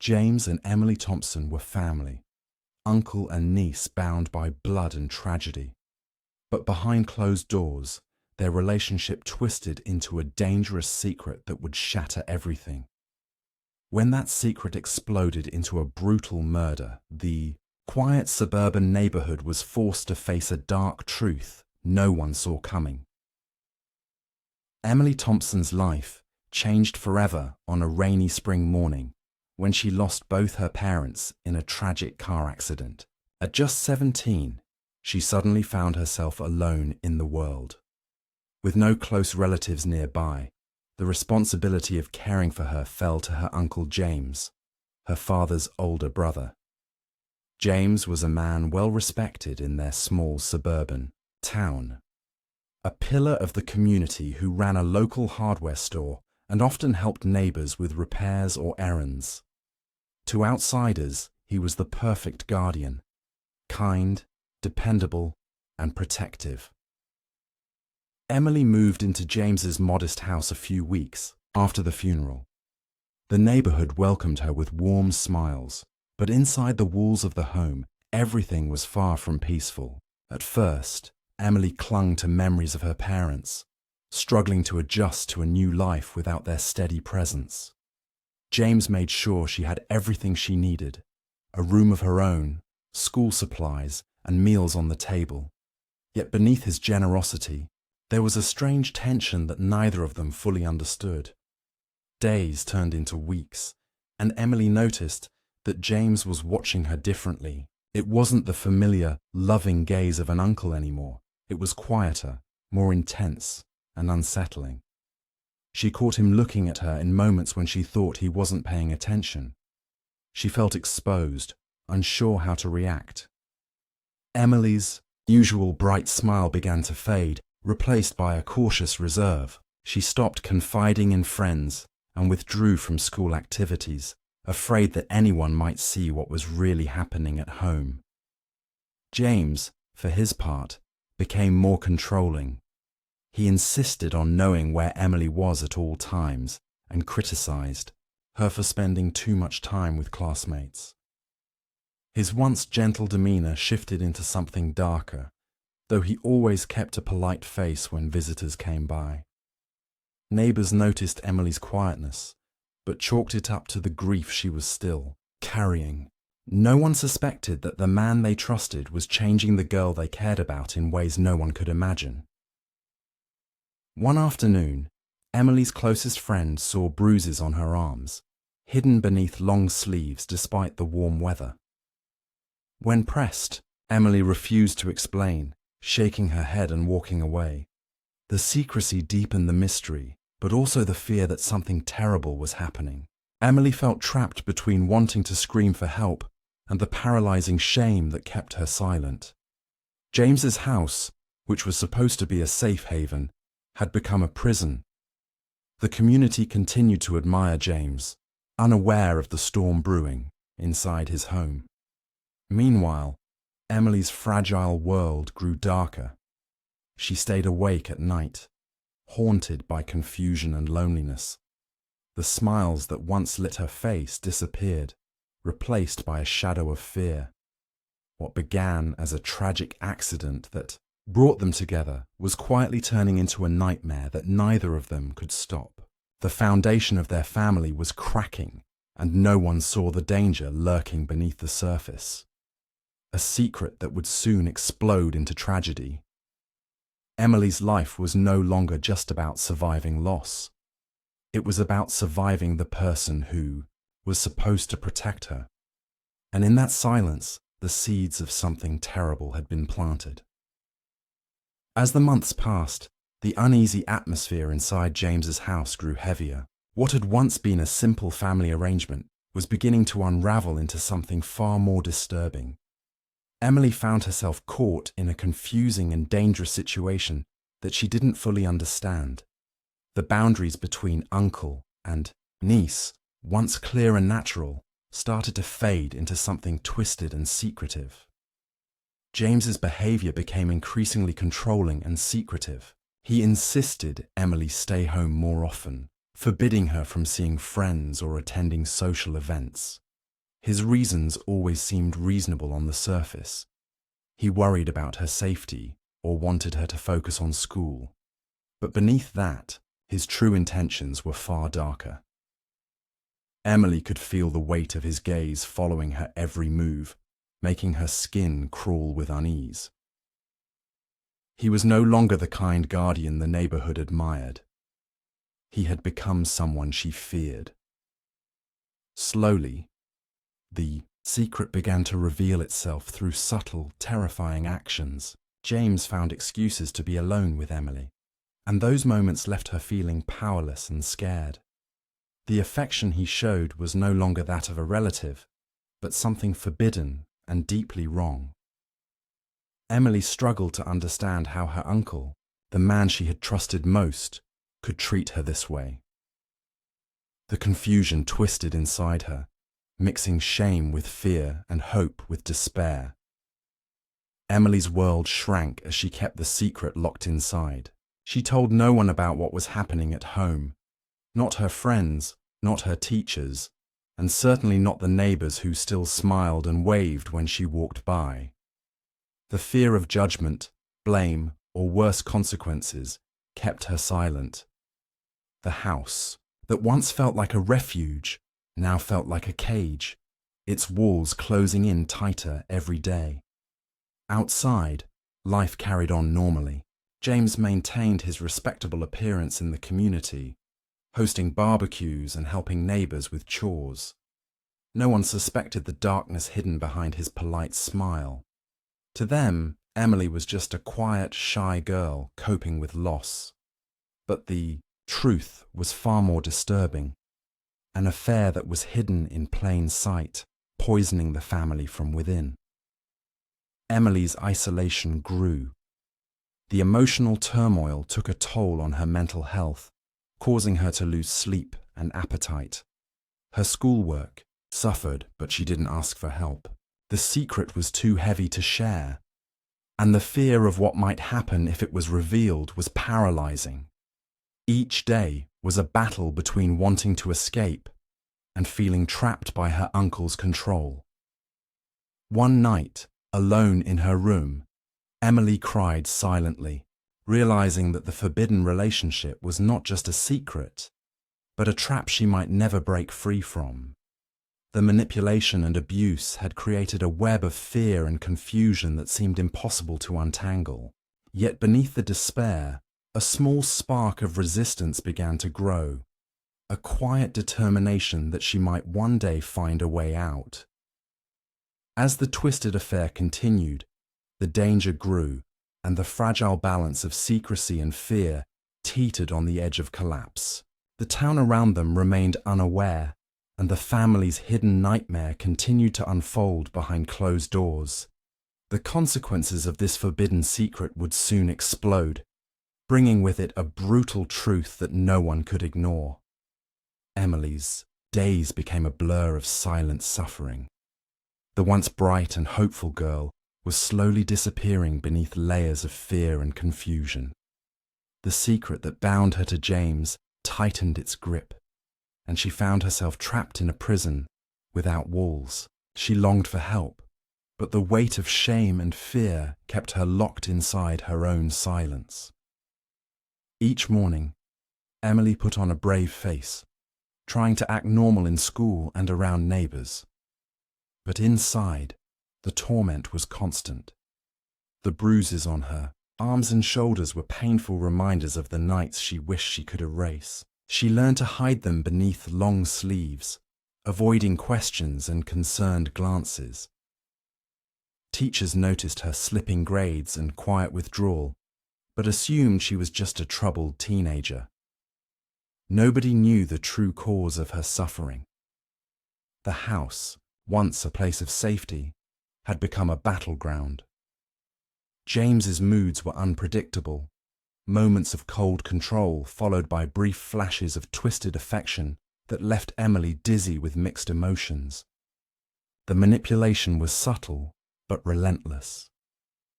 James and Emily Thompson were family, uncle and niece bound by blood and tragedy. But behind closed doors, their relationship twisted into a dangerous secret that would shatter everything. When that secret exploded into a brutal murder, the quiet suburban neighborhood was forced to face a dark truth no one saw coming. Emily Thompson's life changed forever on a rainy spring morning when she lost both her parents in a tragic car accident. At just 17, she suddenly found herself alone in the world. With no close relatives nearby, the responsibility of caring for her fell to her uncle James, her father's older brother. James was a man well respected in their small suburban town, a pillar of the community who ran a local hardware store and often helped neighbors with repairs or errands. To outsiders, he was the perfect guardian, kind, dependable, and protective. Emily moved into James's modest house a few weeks after the funeral. The neighborhood welcomed her with warm smiles, but inside the walls of the home, everything was far from peaceful. At first, Emily clung to memories of her parents, struggling to adjust to a new life without their steady presence. James made sure she had everything she needed, a room of her own, school supplies, and meals on the table. Yet beneath his generosity, there was a strange tension that neither of them fully understood. Days turned into weeks, and Emily noticed that James was watching her differently. It wasn't the familiar, loving gaze of an uncle anymore. It was quieter, more intense, and unsettling. She caught him looking at her in moments when she thought he wasn't paying attention. She felt exposed, unsure how to react. Emily's usual bright smile began to fade, replaced by a cautious reserve. She stopped confiding in friends and withdrew from school activities, afraid that anyone might see what was really happening at home. James, for his part, became more controlling. He insisted on knowing where Emily was at all times and criticized her for spending too much time with classmates. His once gentle demeanor shifted into something darker, though he always kept a polite face when visitors came by. Neighbors noticed Emily's quietness, but chalked it up to the grief she was still carrying. No one suspected that the man they trusted was changing the girl they cared about in ways no one could imagine. One afternoon, Emily's closest friend saw bruises on her arms, hidden beneath long sleeves despite the warm weather. When pressed, Emily refused to explain, shaking her head and walking away. The secrecy deepened the mystery, but also the fear that something terrible was happening. Emily felt trapped between wanting to scream for help and the paralyzing shame that kept her silent. James's house, which was supposed to be a safe haven, had become a prison. The community continued to admire James, unaware of the storm brewing inside his home. Meanwhile, Emily's fragile world grew darker. She stayed awake at night, haunted by confusion and loneliness. The smiles that once lit her face disappeared, replaced by a shadow of fear. What began as a tragic accident that brought them together was quietly turning into a nightmare that neither of them could stop. The foundation of their family was cracking, and no one saw the danger lurking beneath the surface. A secret that would soon explode into tragedy. Emily's life was no longer just about surviving loss. It was about surviving the person who was supposed to protect her. And in that silence, the seeds of something terrible had been planted. As the months passed, the uneasy atmosphere inside James's house grew heavier. What had once been a simple family arrangement was beginning to unravel into something far more disturbing. Emily found herself caught in a confusing and dangerous situation that she didn't fully understand. The boundaries between uncle and niece, once clear and natural, started to fade into something twisted and secretive. James's behavior became increasingly controlling and secretive. He insisted Emily stay home more often, forbidding her from seeing friends or attending social events. His reasons always seemed reasonable on the surface. He worried about her safety or wanted her to focus on school. But beneath that, his true intentions were far darker. Emily could feel the weight of his gaze following her every move, making her skin crawl with unease. He was no longer the kind guardian the neighborhood admired. He had become someone she feared. Slowly, the secret began to reveal itself through subtle, terrifying actions. James found excuses to be alone with Emily, and those moments left her feeling powerless and scared. The affection he showed was no longer that of a relative, but something forbidden and deeply wrong. Emily struggled to understand how her uncle, the man she had trusted most, could treat her this way. The confusion twisted inside her, mixing shame with fear and hope with despair. Emily's world shrank as she kept the secret locked inside. She told no one about what was happening at home, not her friends, not her teachers, and certainly not the neighbors who still smiled and waved when she walked by. The fear of judgment, blame, or worse consequences kept her silent. The house, that once felt like a refuge, now felt like a cage, its walls closing in tighter every day. Outside, life carried on normally. James maintained his respectable appearance in the community, hosting barbecues and helping neighbors with chores. No one suspected the darkness hidden behind his polite smile. To them, Emily was just a quiet, shy girl coping with loss. But the truth was far more disturbing. An affair that was hidden in plain sight, poisoning the family from within. Emily's isolation grew. The emotional turmoil took a toll on her mental health, causing her to lose sleep and appetite. Her schoolwork suffered, but she didn't ask for help. The secret was too heavy to share, and the fear of what might happen if it was revealed was paralyzing. Each day was a battle between wanting to escape and feeling trapped by her uncle's control. One night, alone in her room, Emily cried silently, realizing that the forbidden relationship was not just a secret, but a trap she might never break free from. The manipulation and abuse had created a web of fear and confusion that seemed impossible to untangle. Yet beneath the despair, a small spark of resistance began to grow, a quiet determination that she might one day find a way out. As the twisted affair continued, the danger grew, and the fragile balance of secrecy and fear teetered on the edge of collapse. The town around them remained unaware, and the family's hidden nightmare continued to unfold behind closed doors. The consequences of this forbidden secret would soon explode, bringing with it a brutal truth that no one could ignore. Emily's days became a blur of silent suffering. The once bright and hopeful girl was slowly disappearing beneath layers of fear and confusion. The secret that bound her to James tightened its grip, and she found herself trapped in a prison without walls. She longed for help, but the weight of shame and fear kept her locked inside her own silence. Each morning, Emily put on a brave face, trying to act normal in school and around neighbors. But inside, the torment was constant. The bruises on her arms and shoulders were painful reminders of the nights she wished she could erase. She learned to hide them beneath long sleeves, avoiding questions and concerned glances. Teachers noticed her slipping grades and quiet withdrawal, but assumed she was just a troubled teenager. Nobody knew the true cause of her suffering. The house, once a place of safety, had become a battleground. James's moods were unpredictable, moments of cold control followed by brief flashes of twisted affection that left Emily dizzy with mixed emotions. The manipulation was subtle but relentless.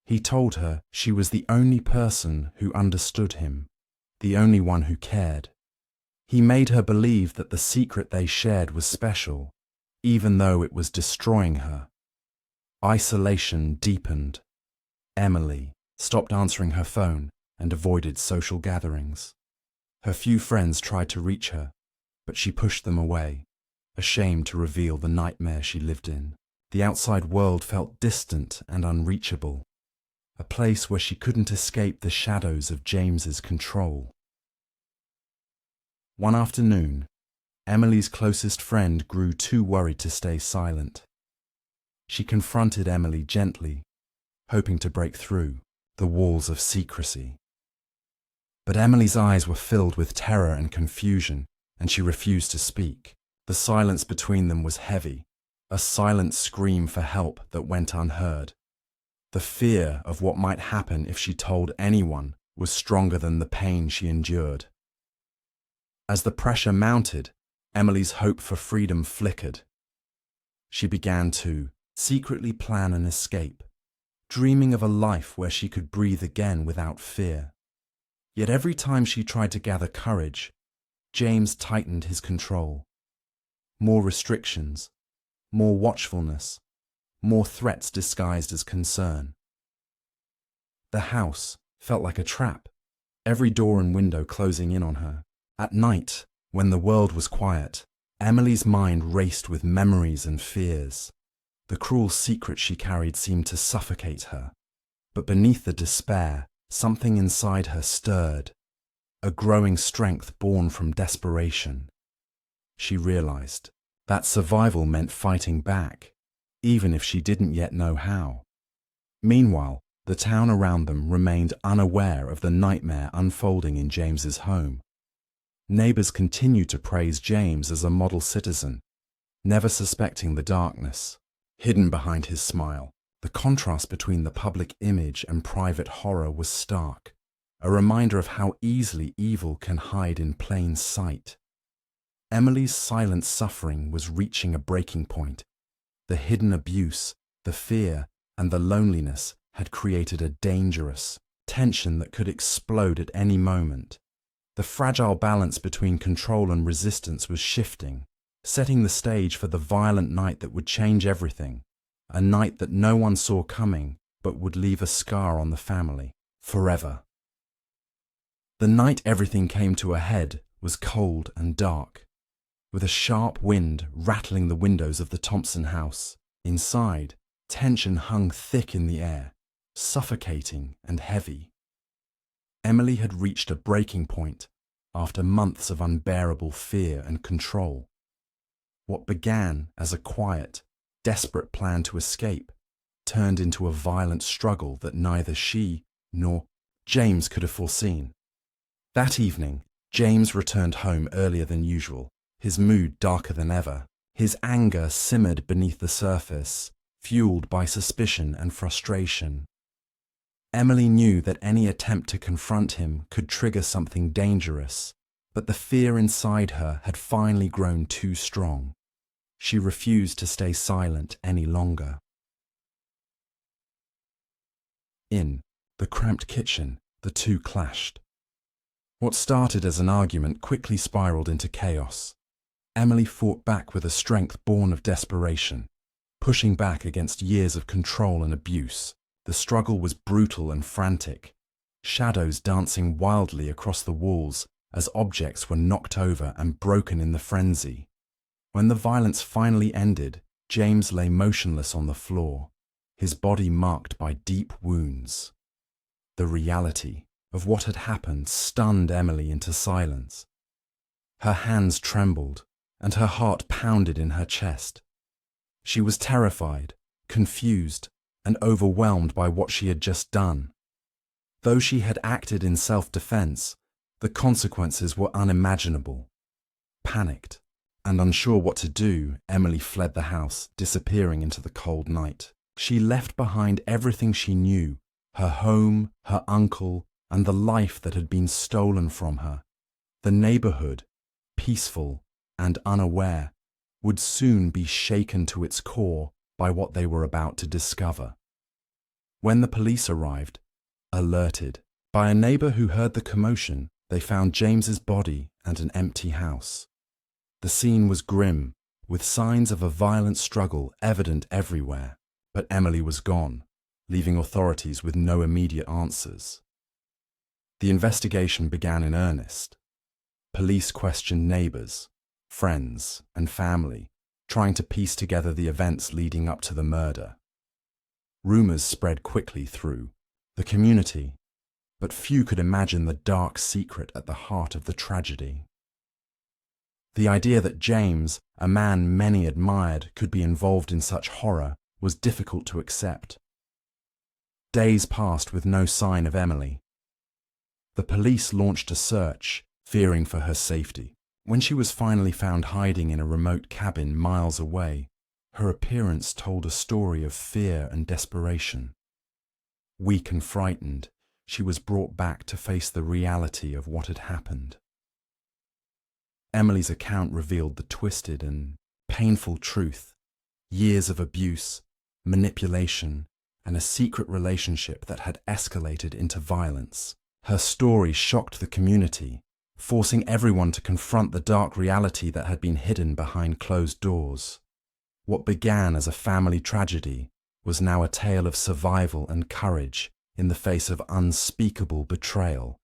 He told her she was the only person who understood him, the only one who cared. He made her believe that the secret they shared was special, even though it was destroying her. Isolation deepened. Emily stopped answering her phone and avoided social gatherings. Her few friends tried to reach her, but she pushed them away, ashamed to reveal the nightmare she lived in. The outside world felt distant and unreachable, a place where she couldn't escape the shadows of James's control. One afternoon, Emily's closest friend grew too worried to stay silent. She confronted Emily gently, hoping to break through the walls of secrecy. But Emily's eyes were filled with terror and confusion, and she refused to speak. The silence between them was heavy, a silent scream for help that went unheard. The fear of what might happen if she told anyone was stronger than the pain she endured. As the pressure mounted, Emily's hope for freedom flickered. She began to secretly plan an escape, dreaming of a life where she could breathe again without fear. Yet every time she tried to gather courage, James tightened his control. More restrictions, more watchfulness, more threats disguised as concern. The house felt like a trap, every door and window closing in on her. At night, when the world was quiet, Emily's mind raced with memories and fears. The cruel secret she carried seemed to suffocate her. But beneath the despair, something inside her stirred, a growing strength born from desperation. She realized that survival meant fighting back, even if she didn't yet know how. Meanwhile, the town around them remained unaware of the nightmare unfolding in James's home. Neighbors continued to praise James as a model citizen, never suspecting the darkness hidden behind his smile. The contrast between the public image and private horror was stark, a reminder of how easily evil can hide in plain sight. Emily's silent suffering was reaching a breaking point. The hidden abuse, the fear, and the loneliness had created a dangerous tension that could explode at any moment. The fragile balance between control and resistance was shifting, setting the stage for the violent night that would change everything, a night that no one saw coming but would leave a scar on the family forever. The night everything came to a head was cold and dark, with a sharp wind rattling the windows of the Thompson house. Inside, tension hung thick in the air, suffocating and heavy. Emily had reached a breaking point after months of unbearable fear and control. What began as a quiet, desperate plan to escape turned into a violent struggle that neither she nor James could have foreseen. That evening, James returned home earlier than usual, his mood darker than ever. His anger simmered beneath the surface, fueled by suspicion and frustration. Emily knew that any attempt to confront him could trigger something dangerous, but the fear inside her had finally grown too strong. She refused to stay silent any longer. In the cramped kitchen, the two clashed. What started as an argument quickly spiraled into chaos. Emily fought back with a strength born of desperation, pushing back against years of control and abuse. The struggle was brutal and frantic, shadows dancing wildly across the walls as objects were knocked over and broken in the frenzy. When the violence finally ended, James lay motionless on the floor, his body marked by deep wounds. The reality of what had happened stunned Emily into silence. Her hands trembled, and her heart pounded in her chest. She was terrified, confused, and overwhelmed by what she had just done. Though she had acted in self-defense, the consequences were unimaginable. Panicked and unsure what to do, Emily fled the house, disappearing into the cold night. She left behind everything she knew, her home, her uncle, and the life that had been stolen from her. The neighborhood, peaceful and unaware, would soon be shaken to its core by what they were about to discover. When the police arrived, alerted by a neighbor who heard the commotion, they found James's body and an empty house. The scene was grim, with signs of a violent struggle evident everywhere. But Emily was gone, leaving authorities with no immediate answers. The investigation began in earnest. Police questioned neighbors, friends, and family, trying to piece together the events leading up to the murder. Rumors spread quickly through the community, but few could imagine the dark secret at the heart of the tragedy. The idea that James, a man many admired, could be involved in such horror was difficult to accept. Days passed with no sign of Emily. The police launched a search, fearing for her safety. When she was finally found hiding in a remote cabin miles away, her appearance told a story of fear and desperation. Weak and frightened, she was brought back to face the reality of what had happened. Emily's account revealed the twisted and painful truth: years of abuse, manipulation, and a secret relationship that had escalated into violence. Her story shocked the community, forcing everyone to confront the dark reality that had been hidden behind closed doors. What began as a family tragedy was now a tale of survival and courage in the face of unspeakable betrayal.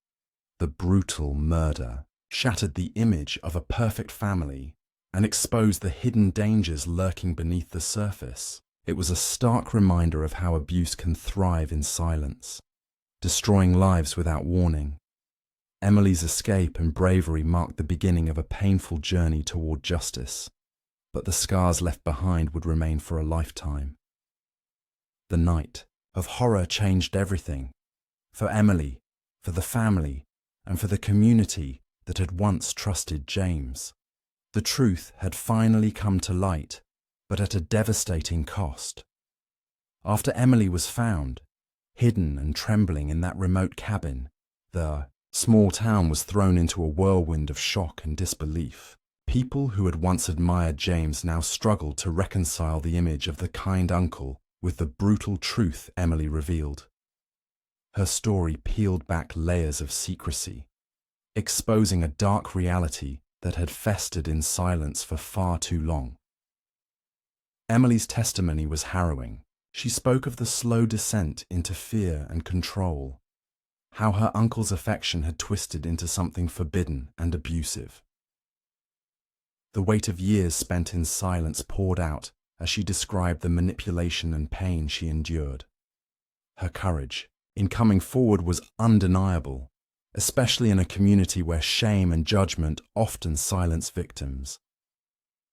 The brutal murder shattered the image of a perfect family and exposed the hidden dangers lurking beneath the surface. It was a stark reminder of how abuse can thrive in silence, destroying lives without warning. Emily's escape and bravery marked the beginning of a painful journey toward justice, but the scars left behind would remain for a lifetime. The night of horror changed everything, for Emily, for the family, and for the community that had once trusted James. The truth had finally come to light, but at a devastating cost. After Emily was found, hidden and trembling in that remote cabin, the small town was thrown into a whirlwind of shock and disbelief. People who had once admired James now struggled to reconcile the image of the kind uncle with the brutal truth Emily revealed. Her story peeled back layers of secrecy, exposing a dark reality that had festered in silence for far too long. Emily's testimony was harrowing. She spoke of the slow descent into fear and control, how her uncle's affection had twisted into something forbidden and abusive. The weight of years spent in silence poured out as she described the manipulation and pain she endured. Her courage in coming forward was undeniable, especially in a community where shame and judgment often silence victims.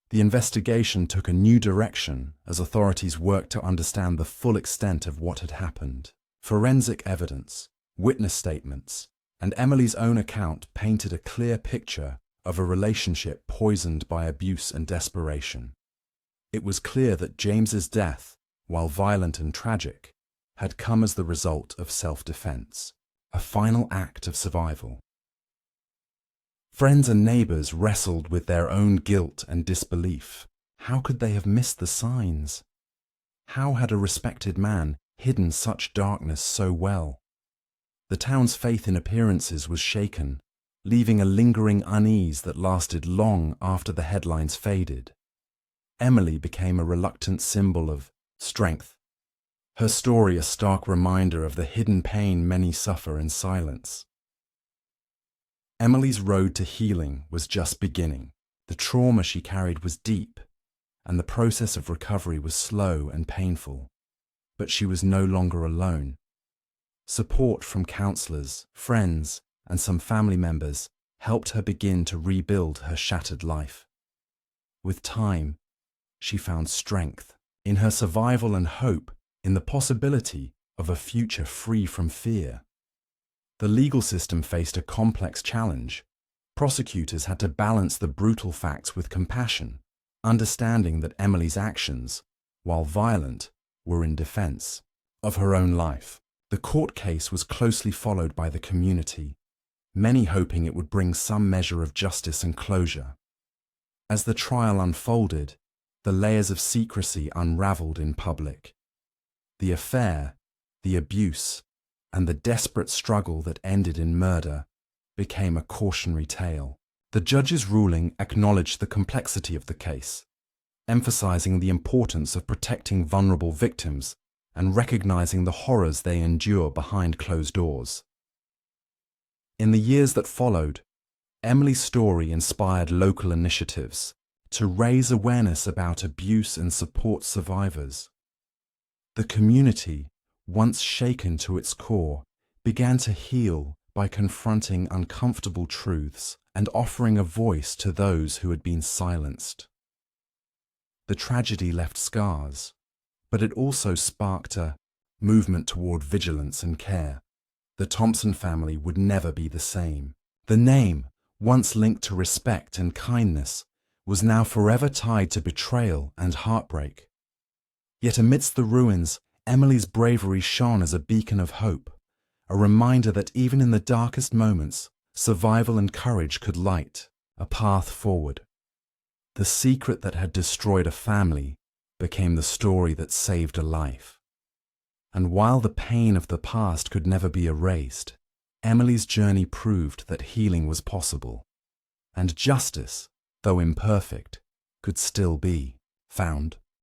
The investigation took a new direction as authorities worked to understand the full extent of what had happened. Forensic evidence, witness statements, and Emily's own account painted a clear picture of a relationship poisoned by abuse and desperation. It was clear that James's death, while violent and tragic, had come as the result of self-defense, a final act of survival. Friends and neighbors wrestled with their own guilt and disbelief. How could they have missed the signs? How had a respected man hidden such darkness so well? The town's faith in appearances was shaken, leaving a lingering unease that lasted long after the headlines faded. Emily became a reluctant symbol of strength, her story a stark reminder of the hidden pain many suffer in silence. Emily's road to healing was just beginning. The trauma she carried was deep, and the process of recovery was slow and painful. But she was no longer alone. Support from counselors, friends, and some family members helped her begin to rebuild her shattered life. With time, she found strength in her survival and hope in the possibility of a future free from fear. The legal system faced a complex challenge. Prosecutors had to balance the brutal facts with compassion, understanding that Emily's actions, while violent, were in defense of her own life. The court case was closely followed by the community, many hoping it would bring some measure of justice and closure. As the trial unfolded, the layers of secrecy unraveled in public. The affair, the abuse, and the desperate struggle that ended in murder became a cautionary tale. The judge's ruling acknowledged the complexity of the case, emphasizing the importance of protecting vulnerable victims and recognizing the horrors they endure behind closed doors. In the years that followed, Emily's story inspired local initiatives to raise awareness about abuse and support survivors. The community, once shaken to its core, began to heal by confronting uncomfortable truths and offering a voice to those who had been silenced. The tragedy left scars, but it also sparked a movement toward vigilance and care. The Thompson family would never be the same. The name, once linked to respect and kindness, was now forever tied to betrayal and heartbreak. Yet amidst the ruins, Emily's bravery shone as a beacon of hope, a reminder that even in the darkest moments, survival and courage could light a path forward. The secret that had destroyed a family became the story that saved a life. And while the pain of the past could never be erased, Emily's journey proved that healing was possible, and justice, though imperfect, could still be found.